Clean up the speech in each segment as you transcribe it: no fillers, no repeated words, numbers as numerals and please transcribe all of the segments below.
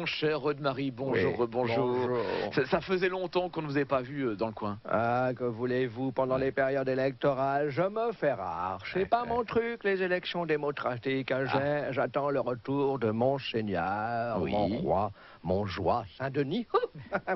Mon cher Marie, bonjour, Oui, bonjour. bonjour. Ça faisait longtemps qu'on ne vous avait pas vu dans le coin. Ah, que voulez-vous, pendant les périodes électorales, je me fais rare. C'est pas mon truc, les élections démocratiques. J'attends le retour de mon seigneur, Oui. mon roi, mon joie, Saint-Denis.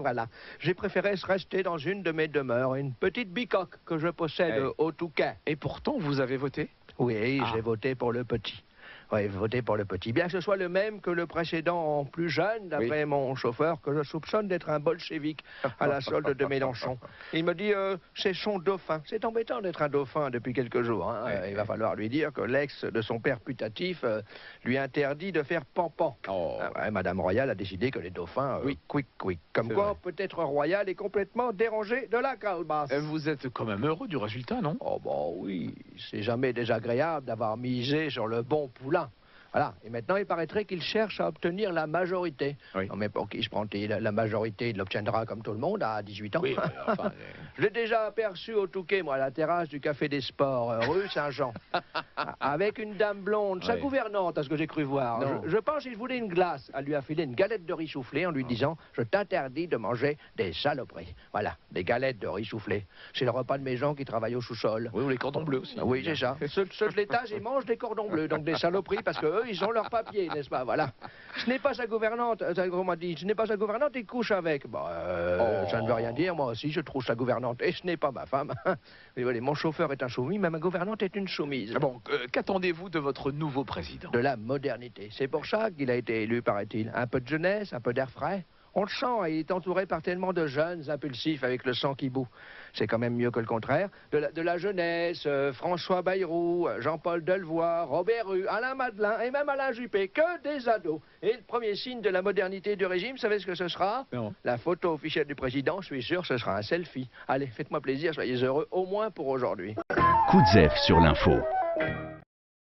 Voilà. J'ai préféré rester dans une de mes demeures, une petite bicoque que je possède au Touquet. Et pourtant, vous avez voté? Oui, j'ai voté pour le petit. Oui, voté pour le petit. Bien que ce soit le même que le précédent plus jeune, d'après mon chauffeur, que je soupçonne d'être un bolchevique à la solde de Mélenchon. Il me dit, c'est son dauphin. C'est embêtant d'être un dauphin depuis quelques jours. Hein. Il va falloir lui dire que l'ex de son père putatif lui interdit de faire pampan. Madame Royale a décidé que les dauphins, quick. Comme quoi, peut-être Royal est complètement dérangé de la calebasse. Vous êtes quand même heureux du résultat, non? Oh bon, oui, c'est jamais désagréable d'avoir misé sur le bon poulain. Voilà, et maintenant il paraîtrait qu'il cherche à obtenir la majorité. Oui. Non mais pour qui se prend-il? La majorité, il l'obtiendra comme tout le monde à 18 ans. Oui, enfin... Je l'ai déjà aperçu au Touquet, moi, à la terrasse du Café des Sports, rue Saint-Jean. Avec une dame blonde, sa gouvernante, à ce que j'ai cru voir. Je pense qu'il voulait une glace. Elle lui a filé une galette de riz soufflé en lui disant « Je t'interdis de manger des saloperies. » Voilà, des galettes de riz soufflé. C'est le repas de mes gens qui travaillent au sous-sol. Oui, ou les cordons bleus aussi. Oui, c'est ça. Ceux de l'étage, ils mangent des cordons bleus, donc des saloperies, parce qu'eux, ils ont leur papier, n'est-ce pas? Voilà. Ce n'est pas sa gouvernante, on m'a dit, ce n'est pas sa gouvernante, il couche avec. Bah, ça ne veut rien dire, moi aussi, je trouve sa gouvernante. Et ce n'est pas ma femme. Mais voilà, mon chauffeur est un soumis, mais ma gouvernante est une soumise. Bon, qu'attendez-vous de votre nouveau président? De la modernité. C'est pour ça qu'il a été élu, paraît-il. Un peu de jeunesse, un peu d'air frais. On le sent, il est entouré par tellement de jeunes impulsifs avec le sang qui bout. C'est quand même mieux que le contraire. De la jeunesse, François Bayrou, Jean-Paul Delevoye, Robert Rue, Alain Madelin et même Alain Juppé, que des ados. Et le premier signe de la modernité du régime, vous savez ce que ce sera? Non. La photo officielle du président, je suis sûr, ce sera un selfie. Allez, faites-moi plaisir, soyez heureux, au moins pour aujourd'hui. Coup de zef sur l'info.